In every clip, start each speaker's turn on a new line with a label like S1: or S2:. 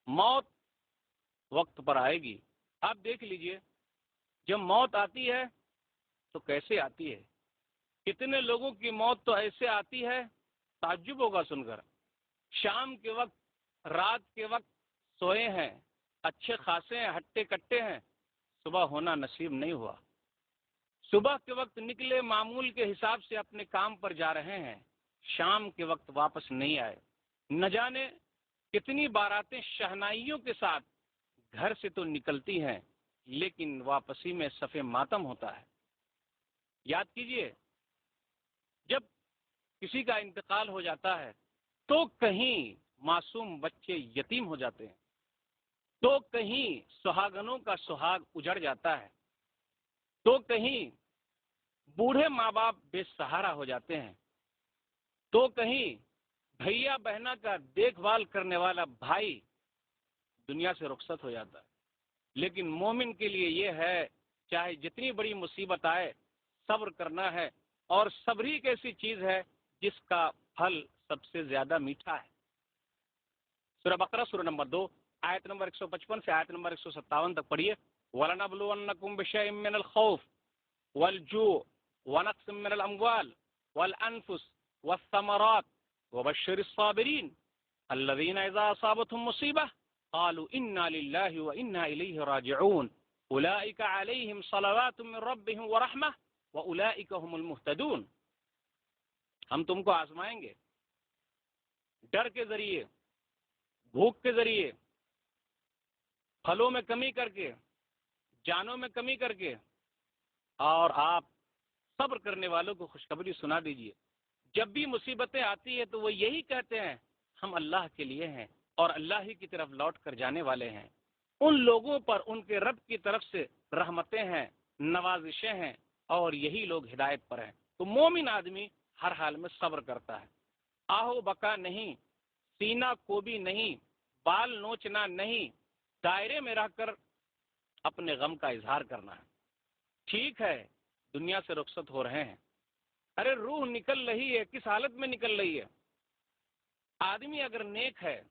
S1: موت وقت پر آئے گی. آپ دیکھ لیجئے جب موت آتی ہے تو کیسے آتی ہے. کتنے لوگوں کی موت تو ایسے آتی ہے تعجب ہوگا سن کر. شام کے وقت رات کے وقت سوئے ہیں اچھے خاصے ہیں ہٹے کٹے ہیں صبح ہونا نصیب نہیں ہوا. صبح کے وقت نکلے معمول کے حساب سے اپنے کام پر جا رہے ہیں شام کے وقت واپس نہیں آئے. نہ جانے کتنی باراتیں شہنائیوں کے ساتھ گھر سے تو نکلتی ہیں لیکن واپسی میں صف ماتم ہوتا ہے. یاد کیجئے جب کسی کا انتقال ہو جاتا ہے تو کہیں معصوم بچے یتیم ہو جاتے ہیں تو کہیں سہاگنوں کا سہاگ اجڑ جاتا ہے تو کہیں بوڑھے ماں باپ بے سہارا ہو جاتے ہیں تو کہیں بھیا بہنا کا دیکھ بھال کرنے والا بھائی دنیا سے رخصت ہو جاتا ہے. لیکن مومن کے لیے یہ ہے چاہے جتنی بڑی مصیبت آئے صبر کرنا ہے اور صبر ہی ایک ایسی چیز ہے جس کا پھل سب سے زیادہ میٹھا ہے. سورہ بقرہ سورہ نمبر 2 آیت نمبر 155 سے آیت نمبر 157 تک پڑھیے. وَلَنَبْلُوَنَّكُمْ بِشَيْءٍ مِّنَ الْخَوْفِ وَالْجُوعِ وَنَقْصٍ مِّنَ الْأَمْوَالِ وَالْأَنفُسِ وَالثَّمَرَاتِ وَبَشِّرِ الصَّابِرِينَ الَّذِينَ إِذَا أَصَابَتْهُم مُّصِيبَةٌ قَالُوا إِنَّا لِلَّهِ وَإِنَّا إِلَيْهِ رَاجِعُونَ أُولَٰئِكَ عَلَيْهِمْ صَلَوَاتٌ مِّن رَّبِّهِمْ وَرَحْمَةٌ وَأُولَٰئِكَ هُمُ الْمُهْتَدُونَ. ہم تم کو آزمائیں گے ڈر کے ذریعے بھوک کے ذریعے پھلوں میں کمی کر کے جانوں میں کمی کر کے اور آپ صبر کرنے والوں کو خوشخبری سنا دیجئے. جب بھی مصیبتیں آتی ہیں تو وہ یہی کہتے ہیں ہم اللہ کے لیے ہیں اور اللہ ہی کی طرف لوٹ کر جانے والے ہیں. ان لوگوں پر ان کے رب کی طرف سے رحمتیں ہیں نوازشیں ہیں اور یہی لوگ ہدایت پر ہیں. تو مومن آدمی ہر حال میں صبر کرتا ہے. آہو بکا نہیں سینہ کو بھی نہیں بال نوچنا نہیں دائرے میں رہ کر اپنے غم کا اظہار کرنا ہے. ٹھیک ہے دنیا سے رخصت ہو رہے ہیں ارے روح نکل رہی ہے کس حالت میں نکل رہی ہے. آدمی اگر نیک ہے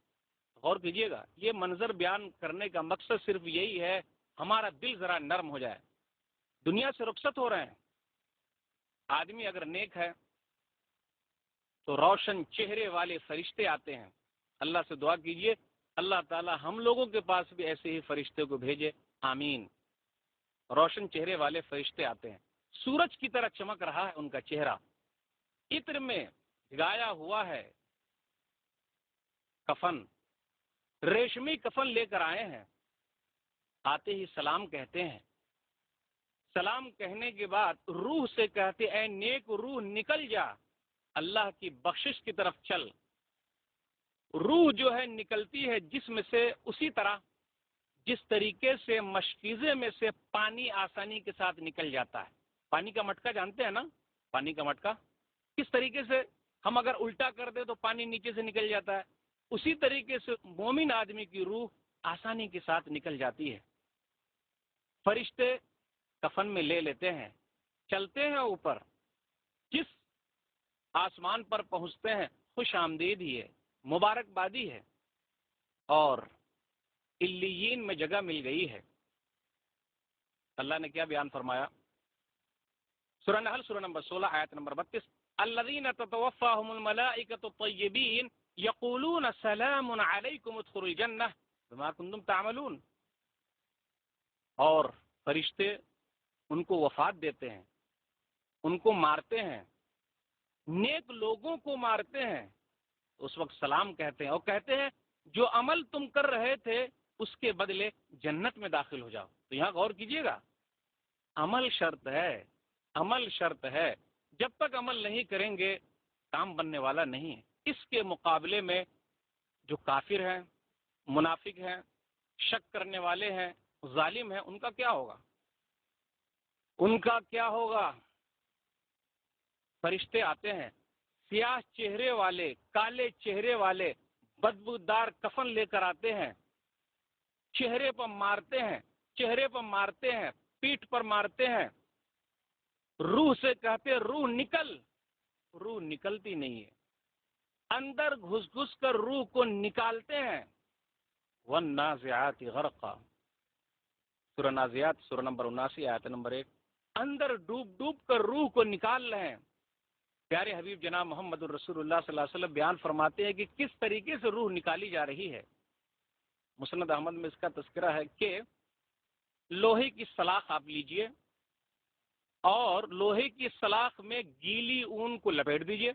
S1: غور کیجیے گا یہ منظر بیان کرنے کا مقصد صرف یہی ہے ہمارا دل ذرا نرم ہو جائے. دنیا سے رخصت ہو رہے ہیں آدمی اگر نیک ہے تو روشن چہرے والے فرشتے آتے ہیں. اللہ سے دعا کیجئے اللہ تعالی ہم لوگوں کے پاس بھی ایسے ہی فرشتے کو بھیجے آمین. روشن چہرے والے فرشتے آتے ہیں سورج کی طرح چمک رہا ہے ان کا چہرہ عطر میں بھگایا ہوا ہے کفن ریشمی کفن لے کر آئے ہیں. آتے ہی سلام کہتے ہیں. سلام کہنے کے بعد روح سے کہتے اے نیک روح نکل جا اللہ کی بخشش کی طرف چل. روح جو ہے نکلتی ہے جسم سے اسی طرح جس طریقے سے مشکیزے میں سے پانی آسانی کے ساتھ نکل جاتا ہے. پانی کا مٹکا جانتے ہیں نا پانی کا مٹکا کس طریقے سے ہم اگر الٹا کر دیں تو پانی نیچے سے نکل جاتا ہے. اسی طریقے سے مومن آدمی کی روح آسانی کے ساتھ نکل جاتی ہے. فرشتے کفن میں لے لیتے ہیں چلتے ہیں اوپر جس آسمان پر پہنچتے ہیں خوش آمدید ہی ہے مبارکبادی ہے اور علیین میں جگہ مل گئی ہے. اللہ نے کیا بیان فرمایا سورہ نحل سورہ نمبر 16 آیت نمبر 32 الذین تتوفاہم الملائکۃ الطیبین یقولون سلام علیکم ادخلوا الجنہ بما کنتم تعملون. اور فرشتے ان کو وفات دیتے ہیں ان کو مارتے ہیں نیک لوگوں کو مارتے ہیں اس وقت سلام کہتے ہیں اور کہتے ہیں جو عمل تم کر رہے تھے اس کے بدلے جنت میں داخل ہو جاؤ. تو یہاں غور کیجئے گا عمل شرط ہے عمل شرط ہے. جب تک عمل نہیں کریں گے کام بننے والا نہیں ہے. اس کے مقابلے میں جو کافر ہیں منافق ہیں شک کرنے والے ہیں ظالم ہیں ان کا کیا ہوگا ان کا کیا ہوگا. فرشتے آتے ہیں سیاہ چہرے والے کالے چہرے والے بدبودار کفن لے کر آتے ہیں چہرے پر مارتے ہیں چہرے پر مارتے ہیں پیٹھ پر مارتے ہیں. روح سے کہتے روح نکل روح نکلتی نہیں ہے اندر گھس گھس کر روح کو نکالتے ہیں والنازعات غرقا، سورہ نازعات سورہ نمبر 79 آیت نمبر 1. اندر ڈوب ڈوب کر روح کو نکال رہے ہیں. پیارے حبیب جناب محمد الرسول اللہ صلی اللہ علیہ وسلم بیان فرماتے ہیں کہ کس طریقے سے روح نکالی جا رہی ہے. مسند احمد میں اس کا تذکرہ ہے کہ لوہے کی سلاخ آپ لیجئے اور لوہے کی سلاخ میں گیلی اون کو لپیٹ دیجئے،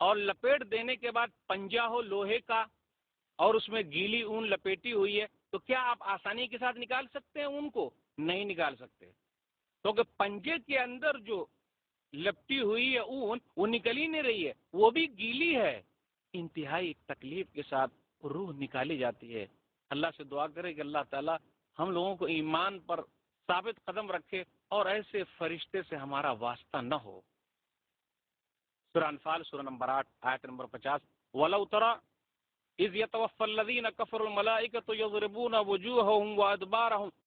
S1: اور لپیٹ دینے کے بعد پنجہ ہو لوہے کا اور اس میں گیلی اون لپیٹی ہوئی ہے، تو کیا آپ آسانی کے ساتھ نکال سکتے ہیں اون کو؟ نہیں نکال سکتے، کیونکہ پنجے کے اندر جو لپٹی ہوئی ہے اون وہ نکل ہی نہیں رہی ہے، وہ بھی گیلی ہے. انتہائی تکلیف کے ساتھ روح نکالی جاتی ہے. اللہ سے دعا کرے کہ اللہ تعالی ہم لوگوں کو ایمان پر ثابت قدم رکھے اور ایسے فرشتے سے ہمارا واسطہ نہ ہو. سورہ انفال سورہ نمبر 8 آیت نمبر 50. وَلَوْ تَرَى إِذْ يَتَوَفَّى الَّذِينَ كَفَرُوا الْمَلَائِكَةُ يَضْرِبُونَ وُجُوهَهُمْ وَأَدْبَارَهُمْ